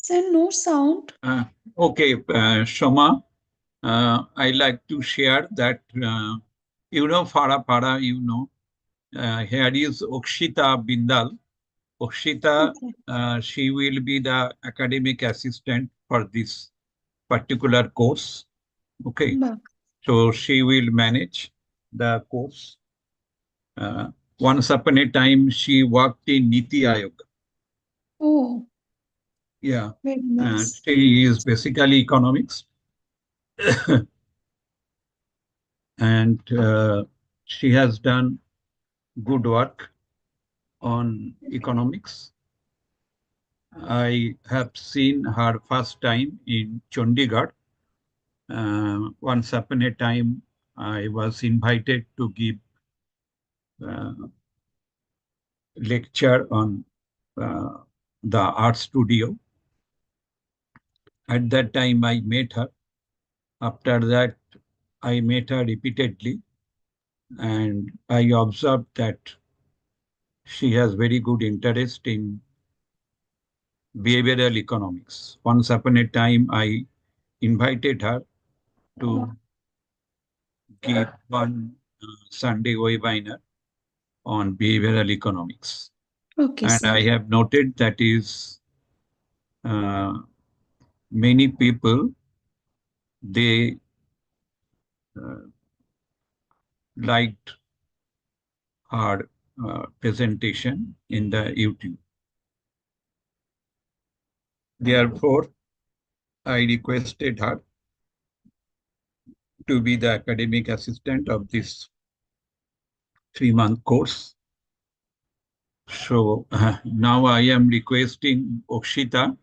Sir, no sound. Okay, Shoma, I like to share that, Farah, here is Okshita Bindal. Okshita, Okay. she will be the academic assistant for this particular course. Okay, Back. so she will manage the course. Once upon a time, she worked in Niti Ayog. Oh, Yeah, very nice. she is basically economics, and she has done good work on economics. I have seen her first time in Chandigarh. Once upon a time, I was invited to give uh, lecture on uh, the art studio. At that time, I met her. After that, I met her repeatedly, and I observed that she has very good interest in behavioral economics. Once upon a time, I invited her to give one Sunday webinar on behavioral economics. Okay, And sir. I have noted that is uh, many people, they uh, liked her presentation in the YouTube. Therefore, I requested her to be the academic assistant of this 3-month course. So now I am requesting Okshita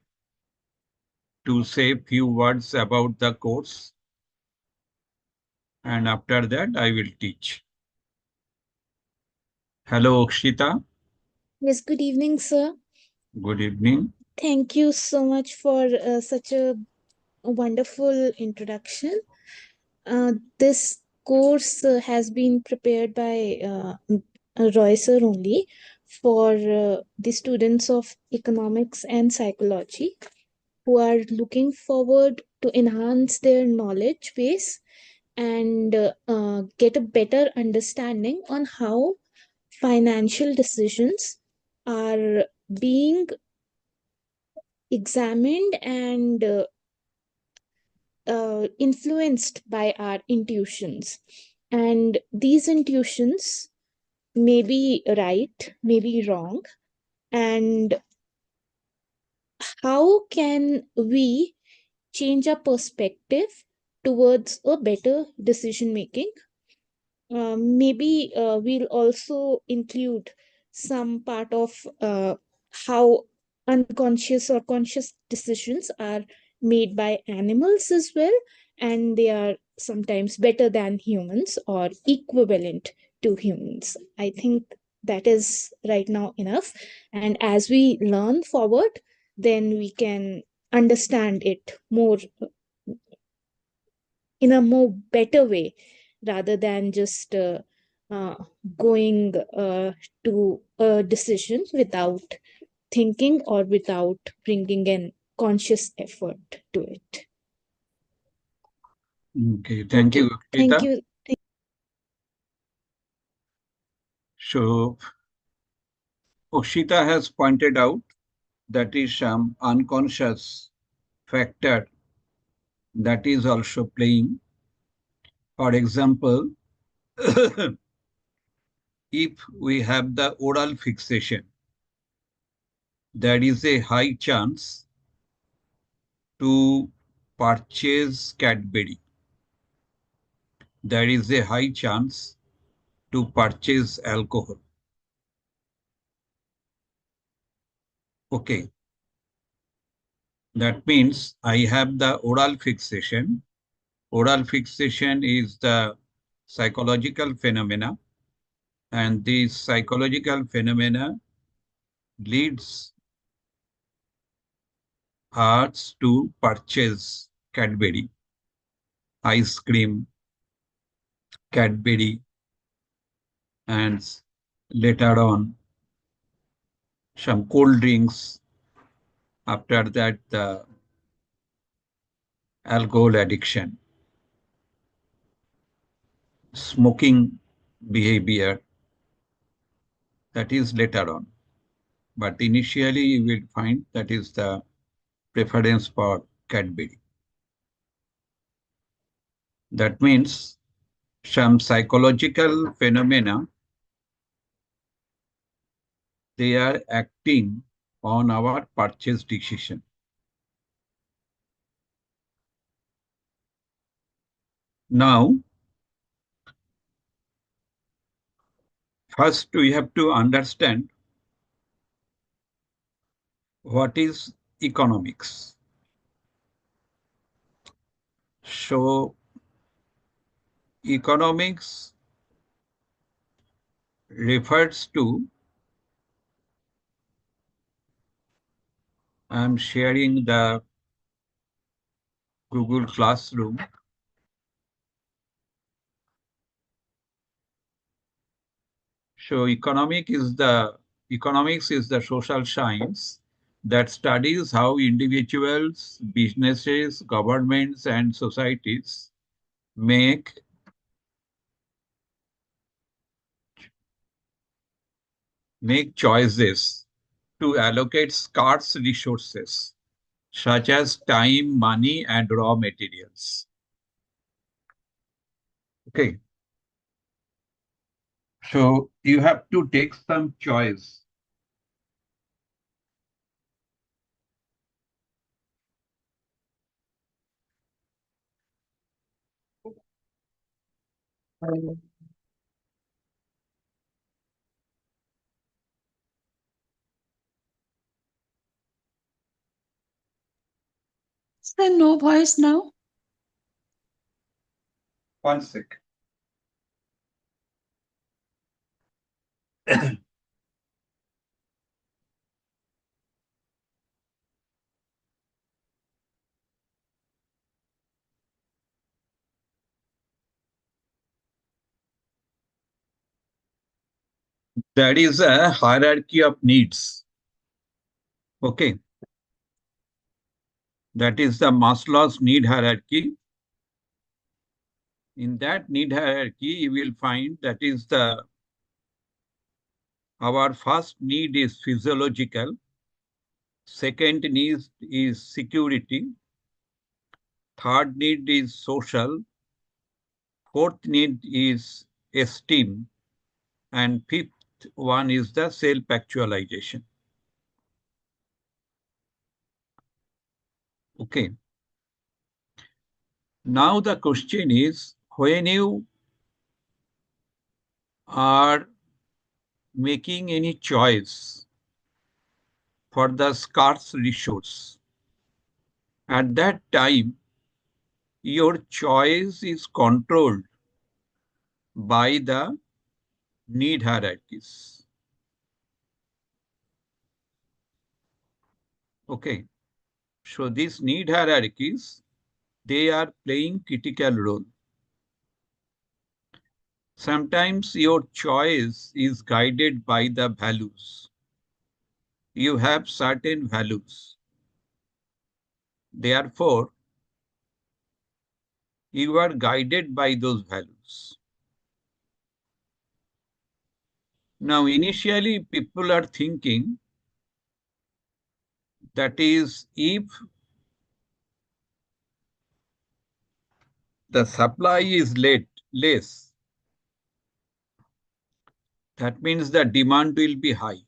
to say a few words about the course, and after that I will teach. Hello, Okshita. Yes, good evening, sir. Good evening. Thank you so much for such a wonderful introduction. This course has been prepared by Roy sir only for the students of economics and psychology who are looking forward to enhance their knowledge base and get a better understanding on how financial decisions are being examined and influenced by our intuitions. And these intuitions may be right, may be wrong. And how can we change our perspective towards a better decision making? Maybe we'll also include some part of how unconscious or conscious decisions are made by animals as well, and they are sometimes better than humans or equivalent to humans. I think that is right now enough. And as we learn forward, then we can understand it more in a more better way rather than just uh, going to a decision without thinking or without bringing an conscious effort to it. Okay, thank you, Thank Okshita. you. So Okshita has pointed out that is some unconscious factor that is also playing. For example, if we have the oral fixation, there is a high chance to purchase Cadbury. There is a high chance to purchase alcohol. Okay, that means I have the oral fixation. Oral fixation is the psychological phenomena, and this psychological phenomena leads us to purchase Cadbury, ice cream, Cadbury, and later on some cold drinks, After that, the alcohol addiction, smoking behavior, that is later on. But initially, you will find that is the preference for Cadbury. That means some psychological phenomena, they are acting on our purchase decision. Now, first we have to understand what is economics. So, economics refers to, I'm sharing the Google Classroom. So economics is the social science that studies how individuals, businesses, governments, and societies make choices to allocate scarce resources such as time, money, and raw materials. Okay. So you have to take some choice. Is there no voice now? One sec. There is a hierarchy of needs. Okay. That is the Maslow's need hierarchy. In that need hierarchy, you will find that is our first need is physiological. Second need is security. Third need is social. Fourth need is esteem. And fifth one is the self-actualization. Okay. Now the question is, when you are making any choice for the scarce resource, at that time, your choice is controlled by the need hierarchies. Okay. So these need hierarchies, they are playing critical role. Sometimes your choice is guided by the values. You have certain values. Therefore, you are guided by those values. Now, initially, people are thinking that is, if the supply is less, that means the demand will be high.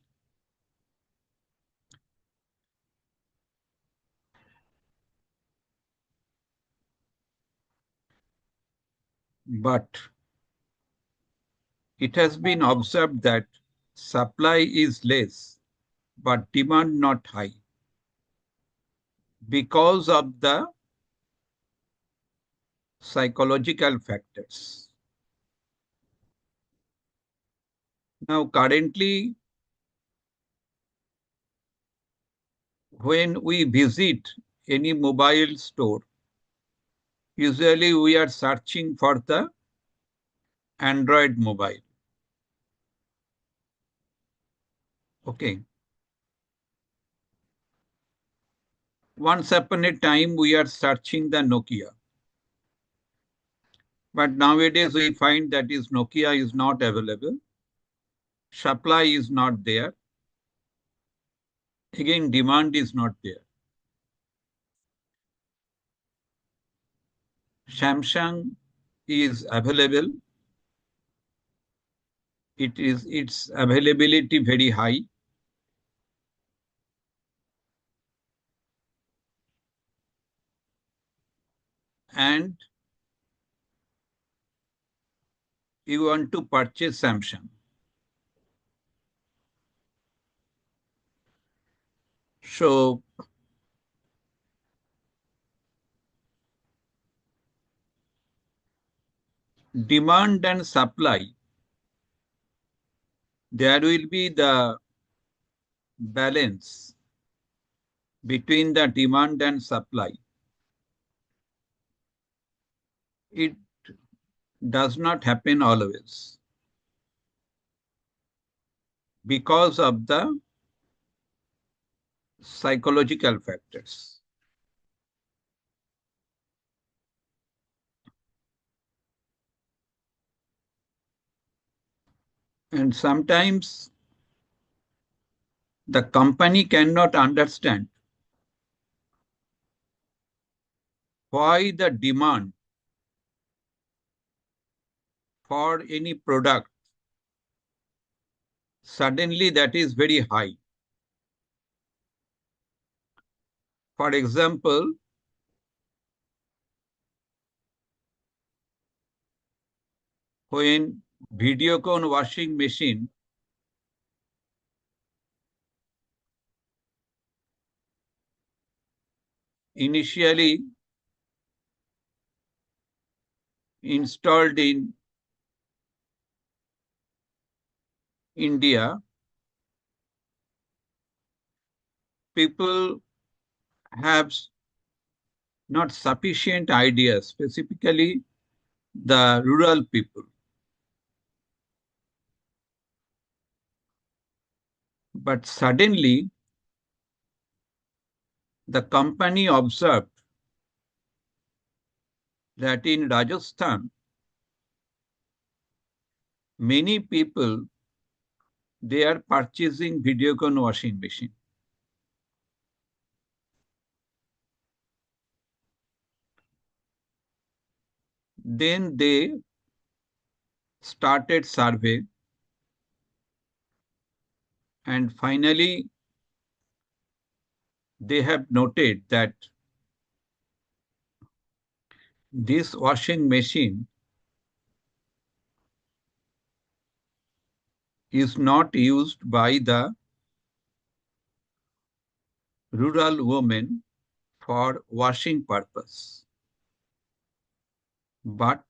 But it has been observed that supply is less, but demand not high because of the psychological factors. Now, currently, when we visit any mobile store, usually we are searching for the Android mobile. Okay. Once upon a time, we are searching the Nokia. But nowadays, we find that is Nokia is not available. Supply is not there. Again, demand is not there. Samsung is available. Its availability very high. And you want to purchase Samsung. So demand and supply, there will be the balance between the demand and supply. It does not happen always because of the psychological factors. And sometimes the company cannot understand why the demand for any product suddenly that is very high. For example, when Videocon washing machine initially installed in India, people have not sufficient ideas, specifically the rural people. But suddenly, the company observed that in Rajasthan, many people they are purchasing Videocon washing machine. Then they started survey, and finally they have noted that this washing machine is not used by the rural women for washing purpose, but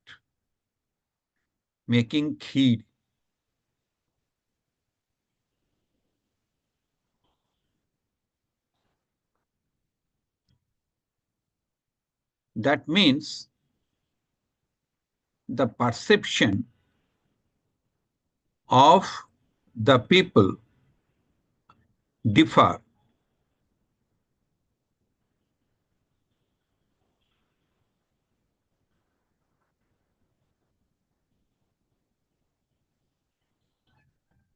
making kheer. That means the perception of the people differ.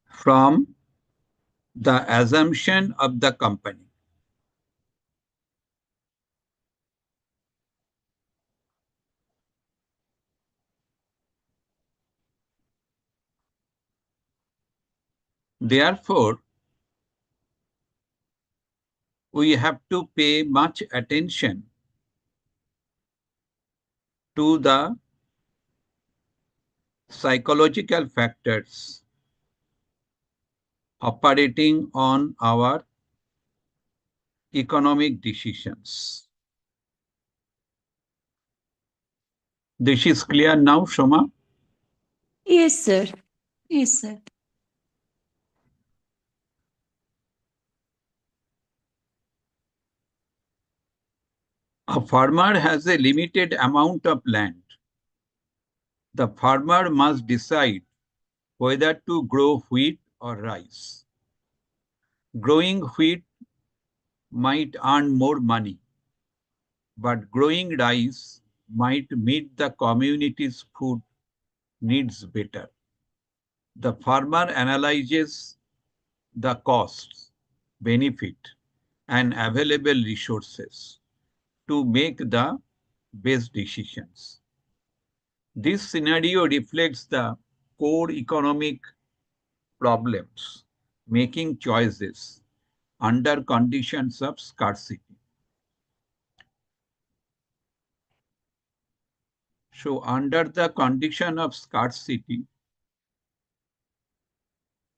From the assumption of the company. Therefore, we have to pay much attention to the psychological factors operating on our economic decisions. This is clear now, Shoma? Yes, sir. Yes, sir. A farmer has a limited amount of land. The farmer must decide whether to grow wheat or rice. Growing wheat might earn more money, but growing rice might meet the community's food needs better. The farmer analyzes the costs, benefit, and available resources to make the best decisions. This scenario reflects the core economic problems, making choices under conditions of scarcity. So under the condition of scarcity,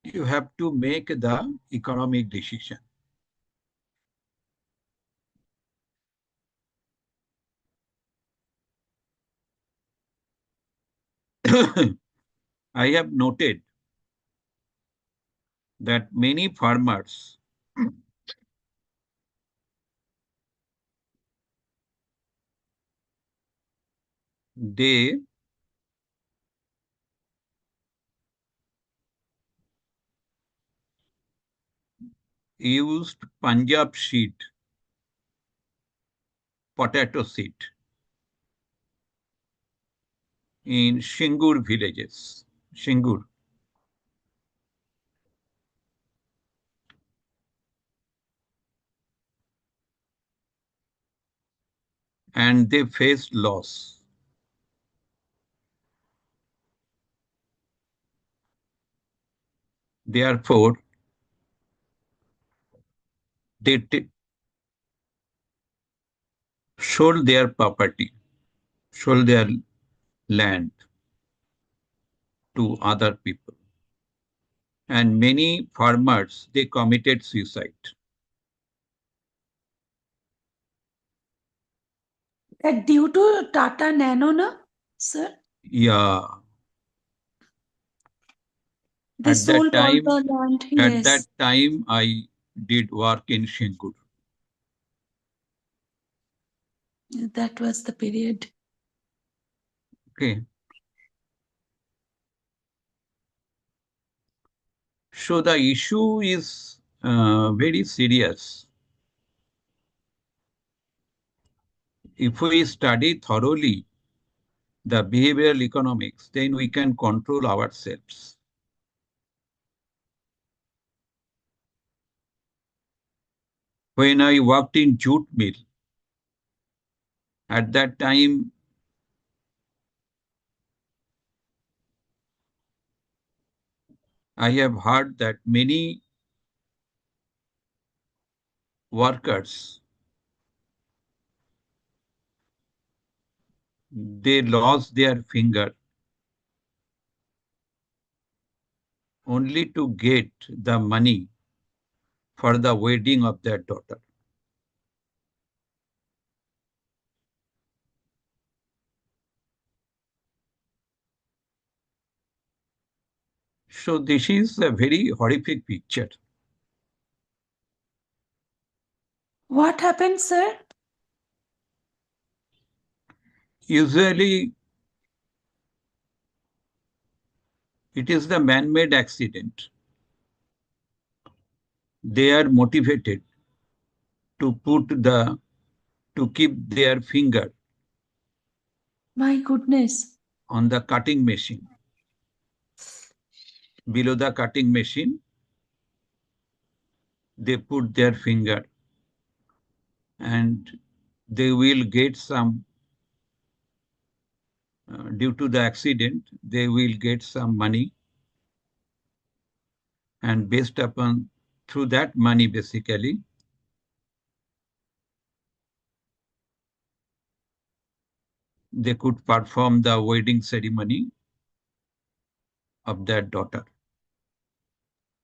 you have to make the economic decision. I have noted that many farmers they used Punjab seed, potato seed in Shingur villages. Shingur. And they faced loss. Therefore, they sold their property, sold their land to other people. And many farmers, they committed suicide. That due to Tata Nano, na, sir? Yeah, They at that sold all time, the land. Yes. I did work in Shingur. That was the period. Okay. So the issue is very serious. If we study thoroughly the behavioral economics, then we can control ourselves. When I worked in jute mill, at that time, I have heard that many workers, they lost their finger only to get the money for the wedding of their daughter. So this is a very horrific picture. What happened, sir? Usually, it is the man-made accident. They are motivated to keep their finger My goodness. on the cutting machine. Below the cutting machine, they put their finger and they will get some, due to the accident, they will get some money. And based upon, through that money, basically, they could perform the wedding ceremony of their daughter.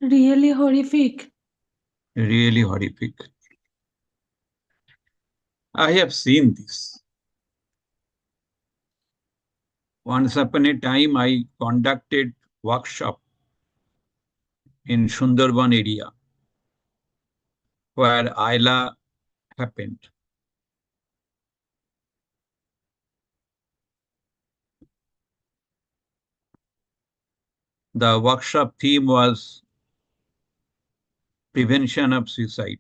Really horrific. Really horrific. I have seen this. Once upon a time, I conducted workshop in Sundarban area where Ayla happened. The workshop theme was prevention of suicide.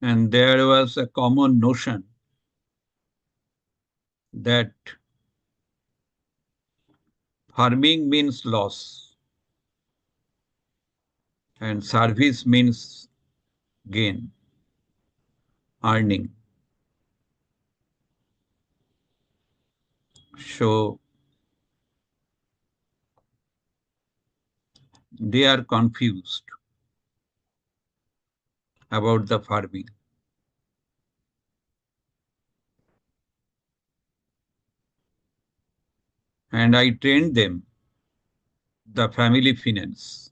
And there was a common notion that farming means loss and service means gain, earning. So they are confused about the farming. And I trained them the family finance,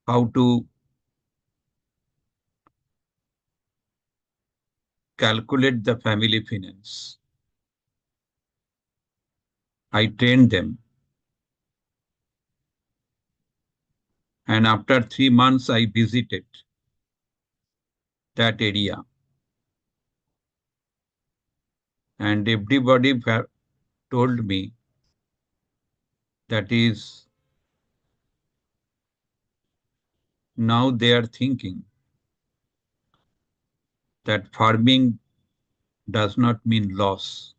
how to calculate the family finance. I trained them. And after 3 months, I visited that area. And everybody told me that is now they are thinking that farming does not mean loss,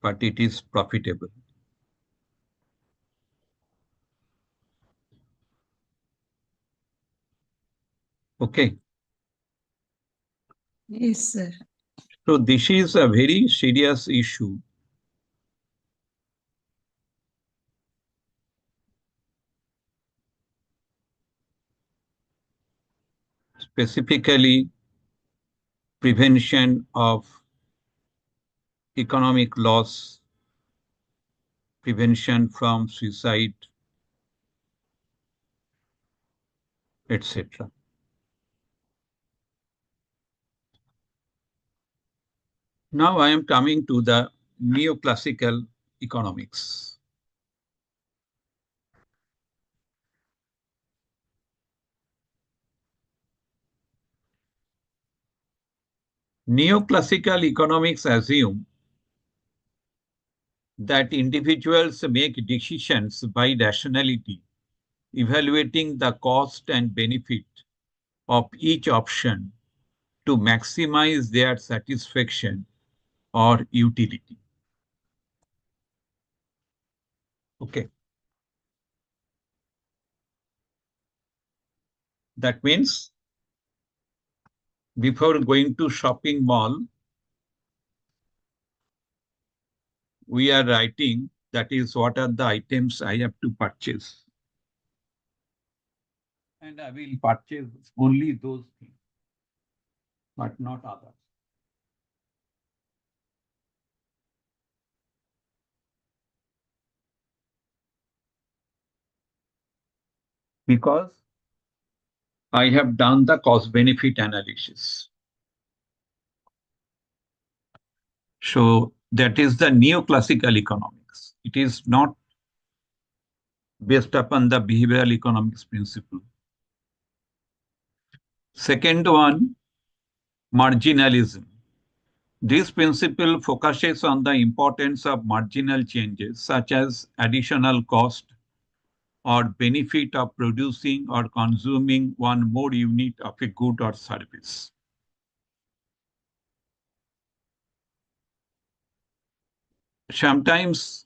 but it is profitable. Okay. Yes, sir. So this is a very serious issue. Specifically, prevention of economic loss, prevention from suicide, etc. Now I am coming to the neoclassical economics. Neoclassical economics assume that individuals make decisions by rationality, evaluating the cost and benefit of each option to maximize their satisfaction or utility. Okay. That means before going to shopping mall, we are writing that is what are the items I have to purchase. And I will purchase only those things, but not others. Because I have done the cost benefit analysis. So that is the neoclassical economics. It is not based upon the behavioral economics principle. Second one, marginalism. This principle focuses on the importance of marginal changes such as additional cost or benefit of producing or consuming one more unit of a good or service. Sometimes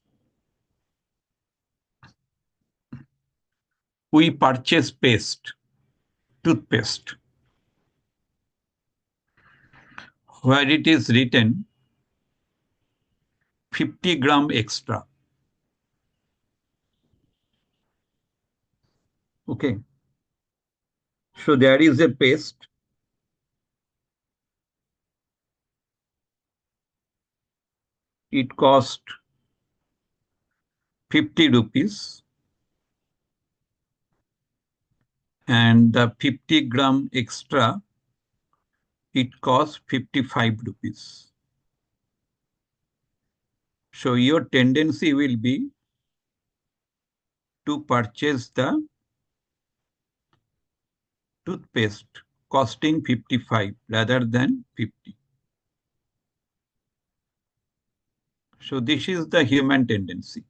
we purchase toothpaste, where it is written 50 gram extra. Okay. So there is a paste. It cost 50 rupees. And the 50 gram extra, it costs 55 rupees. So your tendency will be to purchase the toothpaste costing 55 rather than 50. So this is the human tendency.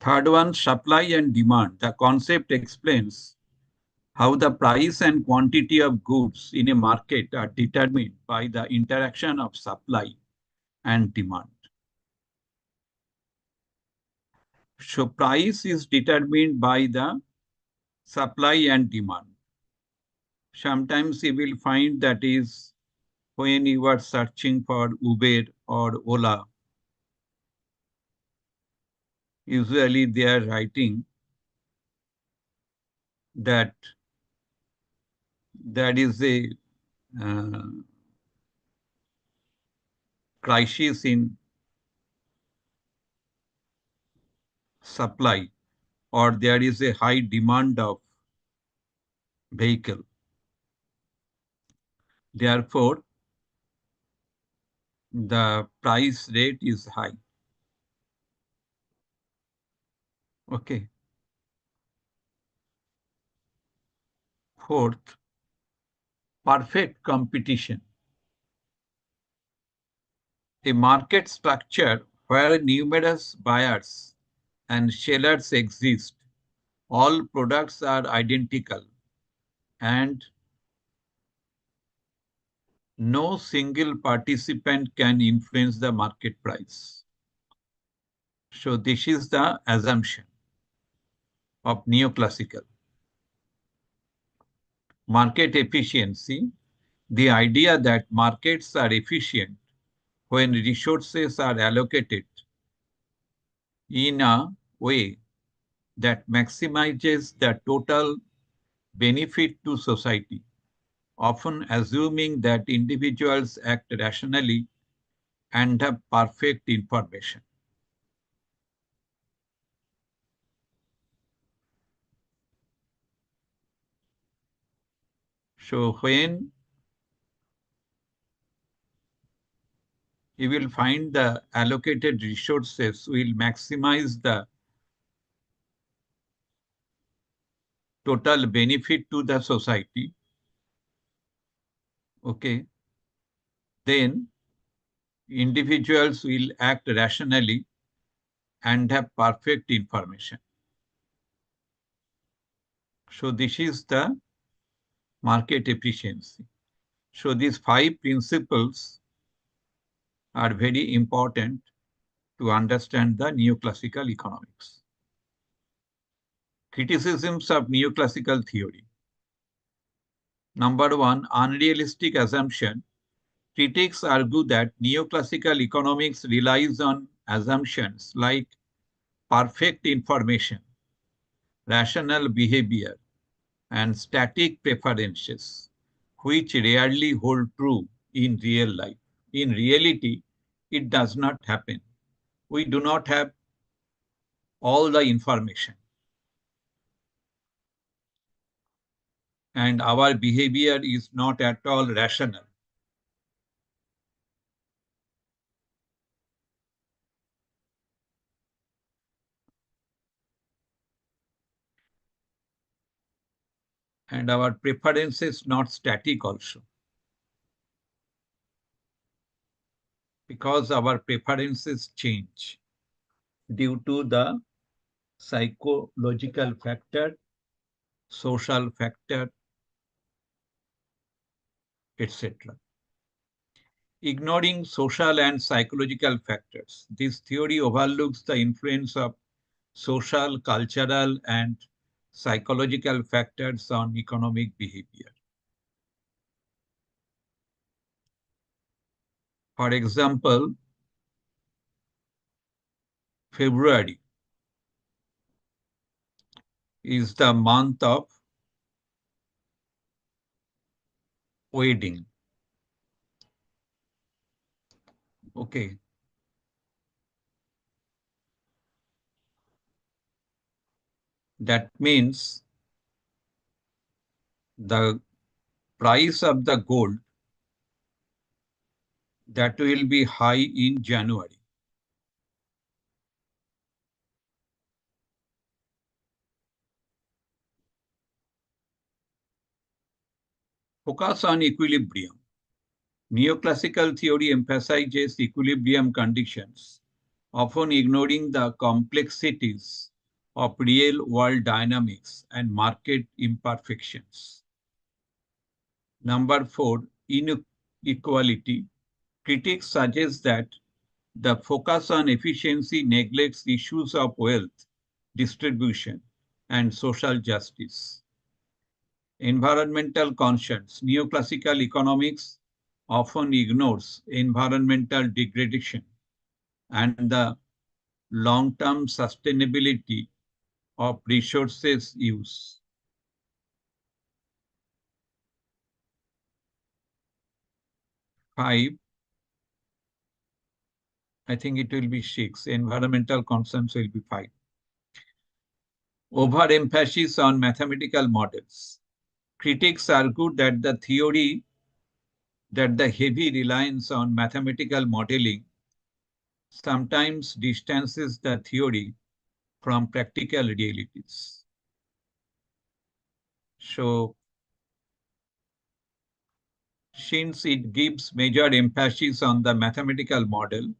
Third one, supply and demand. The concept explains how the price and quantity of goods in a market are determined by the interaction of supply and demand. So price is determined by the supply and demand. Sometimes you will find that is when you are searching for Uber or Ola, usually they are writing that there is a uh, crisis in supply, or there is a high demand of vehicle. Therefore, the price rate is high. Okay. Fourth, perfect competition. A market structure where numerous buyers and sellers exist, all products are identical, and no single participant can influence the market price. So this is the assumption of neoclassical. Market efficiency, the idea that markets are efficient when resources are allocated in a way that maximizes the total benefit to society, often assuming that individuals act rationally and have perfect information. So when you will find the allocated resources will maximize the total benefit to the society, okay, then individuals will act rationally and have perfect information. So this is the market efficiency. So these 5 principles are very important to understand the neoclassical economics. Criticisms of neoclassical theory. Number 1, unrealistic assumption. Critics argue that neoclassical economics relies on assumptions like perfect information, rational behavior, and static preferences, which rarely hold true in real life. In reality, it does not happen. We do not have all the information, and our behavior is not at all rational. And our preference is not static also, because our preferences change due to the psychological factor, social factor, etc. Ignoring social and psychological factors, this theory overlooks the influence of social, cultural, and psychological factors on economic behavior. For example, February is the month of wedding. Okay. That means the price of the gold that will be high in January. Focus on equilibrium. Neoclassical theory emphasizes equilibrium conditions often ignoring the complexities of real-world dynamics and market imperfections. Number 4, inequality. Critics suggest that the focus on efficiency neglects issues of wealth distribution and social justice. Environmental conscience. Neoclassical economics often ignores environmental degradation and the long-term sustainability of resources use. Five, I think it will be 6. Environmental concerns will be 5. Overemphasis on mathematical models. Critics argue that the heavy reliance on mathematical modeling sometimes distances the theory from practical realities. So, since it gives major emphasis on the mathematical model,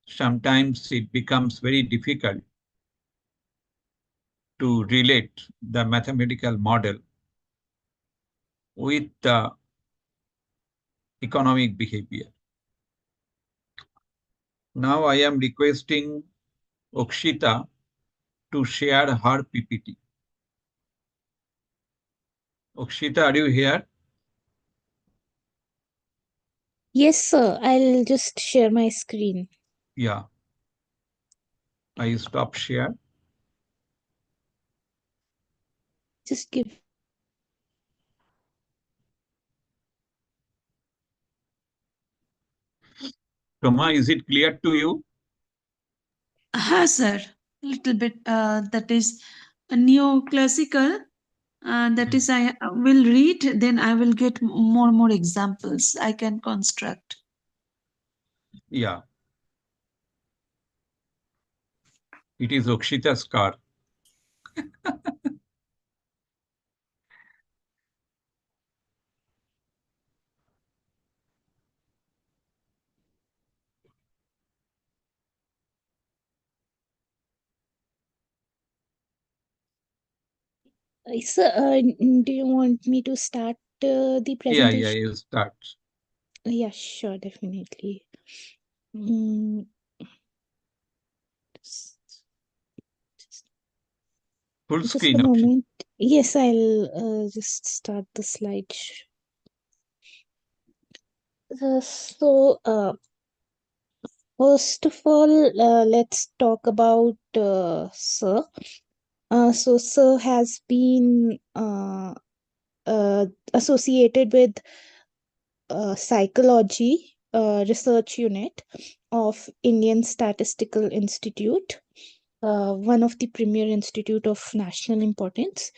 sometimes it becomes very difficult to relate the mathematical model with the economic behavior. Now I am requesting Okshita to share her PPT. Okshita, are you here? Yes, sir. I'll just share my screen. Yeah. I stop share. Just give. Toma, is it clear to you? Sir. Little bit. That is a neoclassical. That is, I will read, then I will get more examples I can construct. Yeah. It is Okshita's car. Sir, do you want me to start the Yeah, presentation? you start. Yeah, sure, definitely. Mm, just, Full just a screen, Okshita. moment. Yes, I'll just start the slide. First of all, let's talk about Sir. So, Sir has been associated with psychology research unit of Indian Statistical Institute, one of the premier institute of national importance.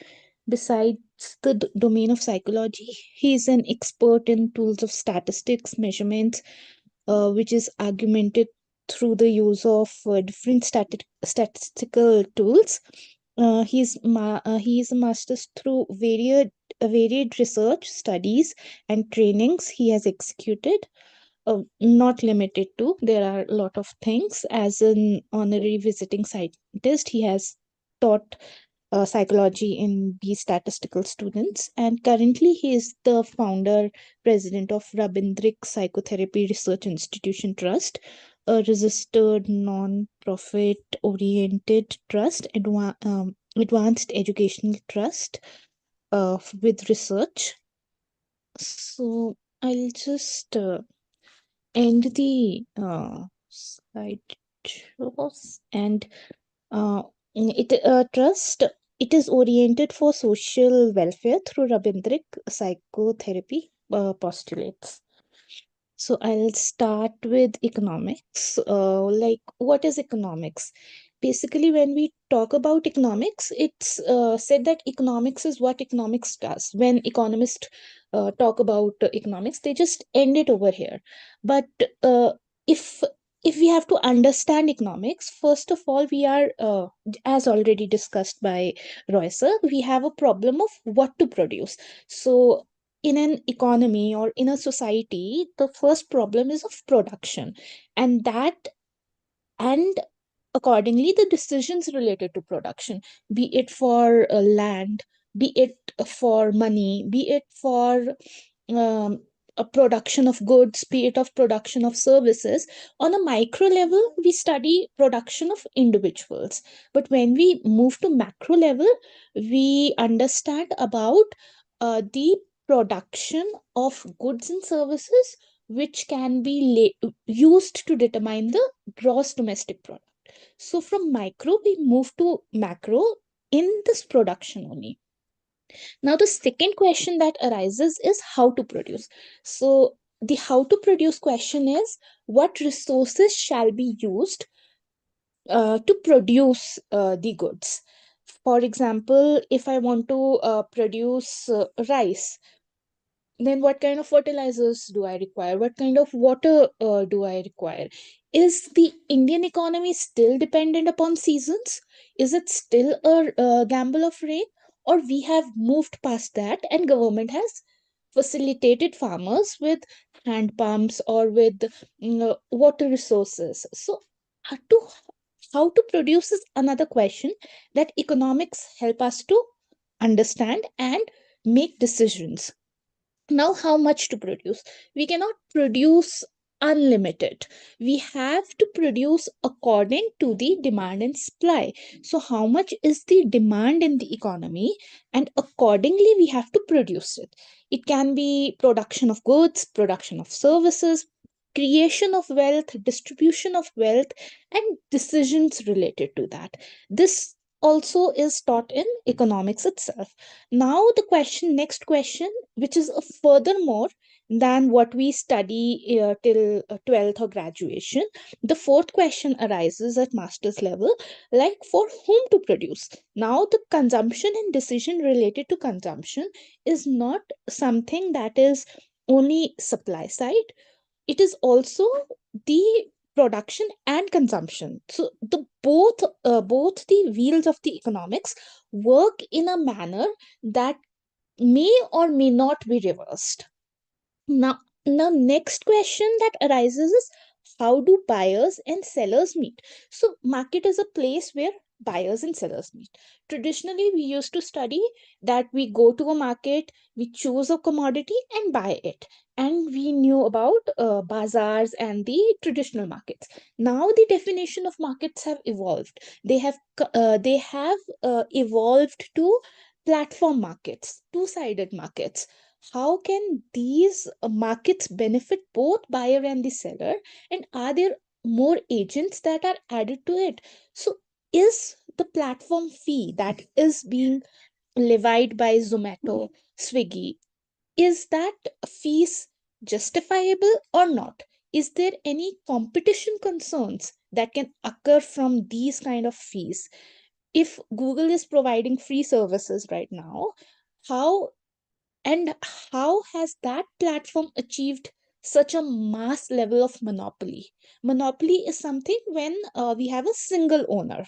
Besides the domain of psychology, he is an expert in tools of statistics, measurements, which is augmented through the use of different statistical tools. He is a master's through varied research studies and trainings he has executed, not limited to. There are a lot of things. As an honorary visiting scientist, he has taught psychology in these statistical students, and currently he is the founder president of Rabindrik Psychotherapy Research Institution Trust, a registered non-profit oriented trust, advanced educational trust with research. So I'll just end the slide shows, and it trust, it is oriented for social welfare through Rabindrik psychotherapy postulates. So I'll start with economics. Like, what is economics? Basically, when we talk about economics, it's said that economics is what economics does. When economists talk about economics, they just end it over here. But uh, if if we have to understand economics, first of all, we are, as already discussed by Roy sir, we have a problem of what to produce. So in an economy or in a society, the first problem is of production, and that and accordingly the decisions related to production, be it for land, be it for money, be it for um, a production of goods, be it of production of services. On a micro level, we study production of individuals. But when we move to macro level, we understand about the production of goods and services which can be used to determine the gross domestic product. So from micro, we move to macro in this production only. Now, the second question that arises is how to produce. So, the how to produce question is what resources shall be used to produce the goods. For example, if I want to produce rice, then what kind of fertilizers do I require? What kind of water do I require? Is the Indian economy still dependent upon seasons? Is it still a gamble of rain? Or we have moved past that and government has facilitated farmers with hand pumps or with water resources. So to how to produce is another question that economics help us to understand and make decisions. Now, how much to produce? We cannot produce unlimited. We have to produce according to the demand and supply. So how much is the demand in the economy, and accordingly we have to produce it. It can be production of goods, production of services, creation of wealth, distribution of wealth, and decisions related to that. This also is taught in economics itself. Now the next question, which is a furthermore than what we study till 12th or graduation, the fourth question arises at master's level, like for whom to produce. Now the consumption and decision related to consumption is not something that is only supply side, it is also the production and consumption. So the both the wheels of the economics work in a manner that may or may not be reversed. Now, next question that arises is how do buyers and sellers meet? So, market is a place where buyers and sellers meet. Traditionally, we used to study that we go to a market, we choose a commodity and buy it. And we knew about bazaars and the traditional markets. Now, the definition of markets have evolved. They have evolved to platform markets, two-sided markets. How can these markets benefit both buyer and the seller, and are there more agents that are added to it? So is the platform fee that is being levied by Zomato, Swiggy, is that fees justifiable or not? Is there any competition concerns that can occur from these kind of fees? If Google is providing free services right now, how and how has that platform achieved such a mass level of monopoly? Monopoly is something when we have a single owner,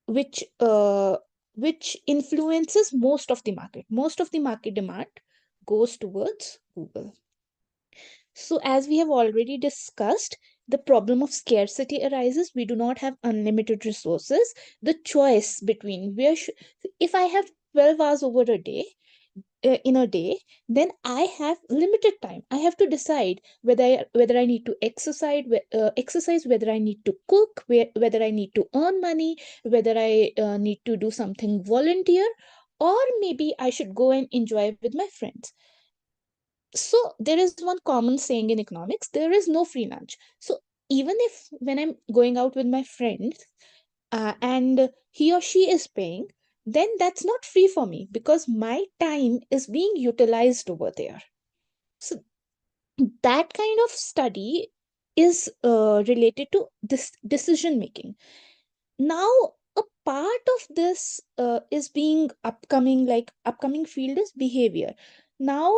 which uh, which influences most of the market. Most of the market demand goes towards Google. So, as we have already discussed, the problem of scarcity arises. We do not have unlimited resources. The choice between if I have 12 hours over a day, in a day, then I have limited time. I have to decide whether I need to exercise, whether I need to cook, whether I need to earn money, whether I need to do something volunteer, or maybe I should go and enjoy with my friends. So there is one common saying in economics: there is no free lunch. So even if when I'm going out with my friends and he or she is paying, then that's not free for me because my time is being utilized over there. So that kind of study is related to this decision making. Now a part of this is being upcoming field is behavior. Now,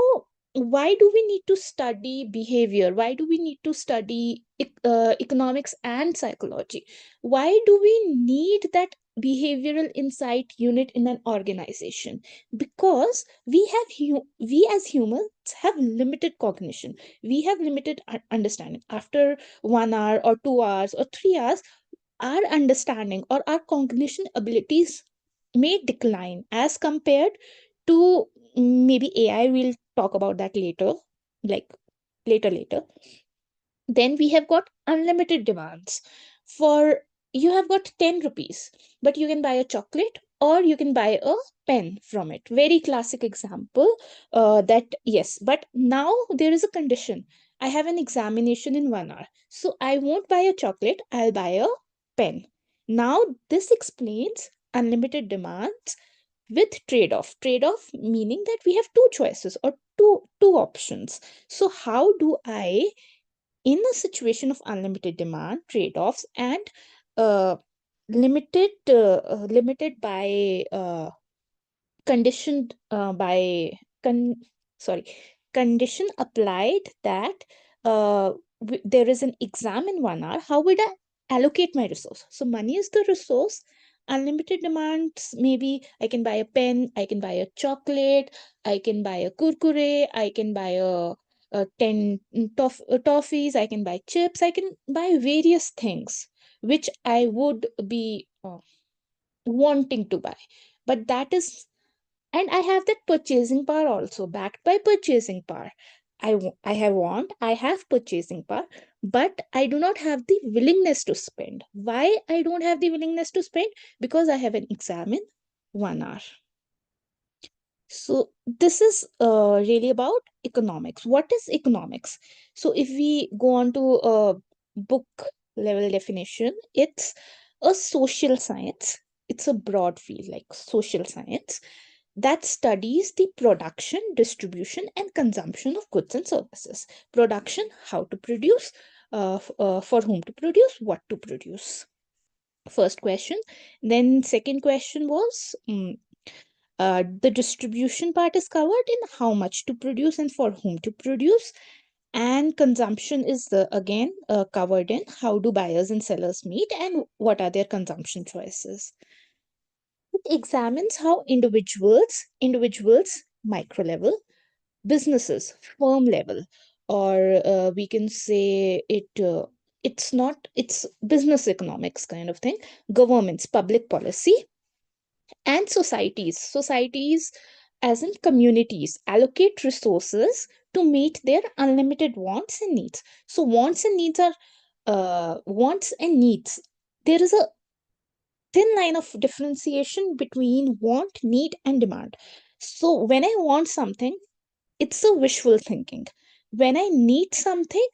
why do we need to study behavior? Why do we need to study economics and psychology? Why do we need that behavioral insight unit in an organization, because we as humans have limited cognition, we have limited understanding. After 1 hour or 2 hours or 3 hours, our understanding or our cognition abilities may decline as compared to maybe AI. We'll talk about that later, like later. Then we have got unlimited demands. For you have got 10 rupees, but you can buy a chocolate or you can buy a pen from it. Very classic example. That yes, but now there is a condition. I have an examination in 1 hour, so I won't buy a chocolate, I'll buy a pen. Now this explains unlimited demands with trade off meaning that we have two choices or two options. So how do I, in a situation of unlimited demand, trade-offs, and uh, limited by conditioned by con sorry condition applied that there is an exam in 1 hour, how would I allocate my resource? So money is the resource. Unlimited demands, maybe I can buy a pen, I can buy a chocolate, I can buy a kurkure, I can buy a 10 toffees, I can buy chips, I can buy various things which I would be wanting to buy. But that is, and I have that purchasing power also, backed by purchasing power. I have purchasing power, but I do not have the willingness to spend. Why I don't have the willingness to spend? Because I have an exam in 1 hour. So this is really about economics. What is economics? So if we go on to a book level definition, it's a social science. It's a broad field like social science that studies the production, distribution, and consumption of goods and services. Production, how to produce, for whom to produce, what to produce. First question. Then second question was the distribution part is covered in how much to produce and for whom to produce. And consumption is again covered in how do buyers and sellers meet and what are their consumption choices. It examines how individuals, micro level, businesses, firm level, or we can say it's business economics kind of thing, governments, public policy, and societies as in communities allocate resources to meet their unlimited wants and needs. So wants and needs are wants and needs. There is a thin line of differentiation between want, need, and demand. So when I want something, it's a wishful thinking. When I need something,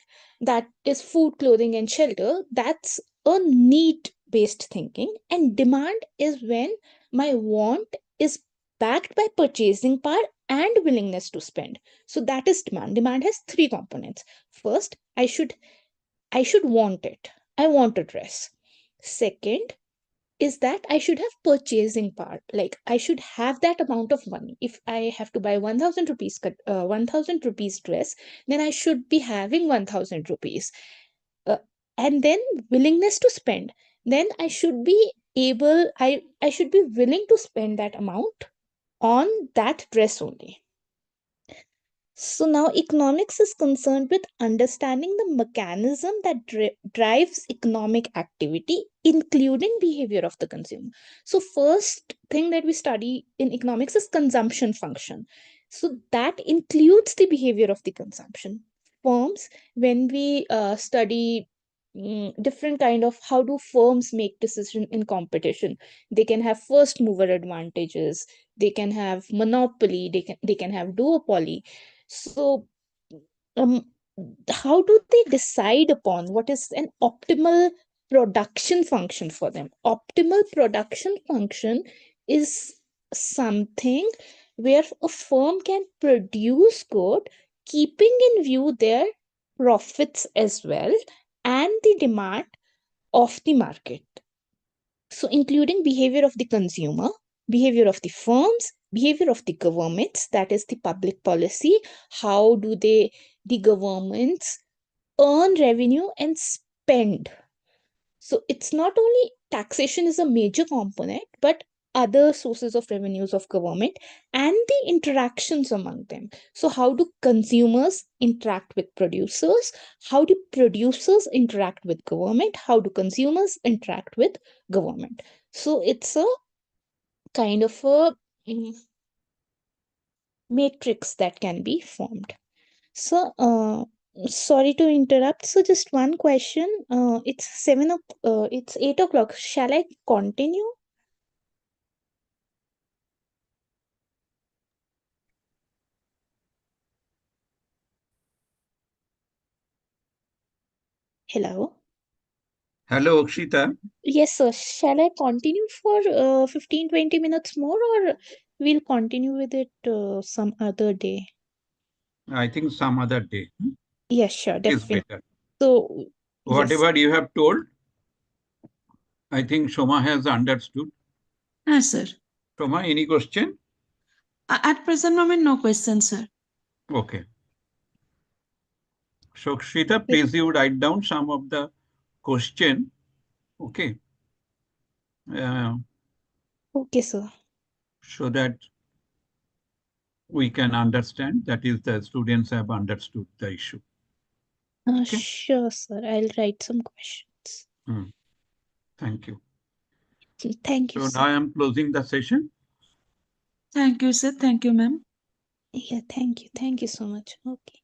that is food, clothing, and shelter, that's a need based thinking. And demand is when my want is backed by purchasing power and willingness to spend. So that is demand. Demand has three components. First, I should want it. I want a dress. Second, is that I should have purchasing power. Like I should have that amount of money. If I have to buy 1000 rupees 1000 rupees dress, then I should be having 1000 rupees. Uh, and then willingness to spend. Then I should be willing to spend that amount on that dress only. So now economics is concerned with understanding the mechanism that drives economic activity, including behavior of the consumer. So first thing that we study in economics is consumption function. So that includes the behavior of the consumption. Firms, when we study different kind of how do firms make decision in competition, they can have first mover advantages, they can have monopoly, they can have duopoly. So, um, how do they decide upon what is an optimal production function for them? Optimal production function is something where a firm can produce good, keeping in view their profits as well and the demand of the market. So, including behavior of the consumer, behavior of the firms, behavior of the governments, that is the public policy. How do the governments earn revenue and spend? So, it's not only taxation is a major component, but other sources of revenues of government and the interactions among them. So, how do consumers interact with producers? How do producers interact with government? How do consumers interact with government? So, it's a kind of a matrix that can be formed. So, sorry to interrupt. So, just one question. It's 8 o'clock. Shall I continue? Hello. Hello, Akshita. Yes, sir. Shall I continue for 15-20 minutes more, or we'll continue with it some other day? I think some other day Yes, sure, is definitely. better. So, yes. Whatever you have told, I think Shoma has understood. Yes, sir. Shoma, any question? At present moment, no question, sir. Okay. So, Akshita, please you write down some of the question. Okay. Okay, sir. So that we can understand, that is, the students have understood the issue. Okay. Sure, sir. I'll write some questions. Thank you. Thank you, So sir. now I am closing the session. Thank you, sir. Thank you, ma'am. Yeah, thank you. Thank you so much. Okay.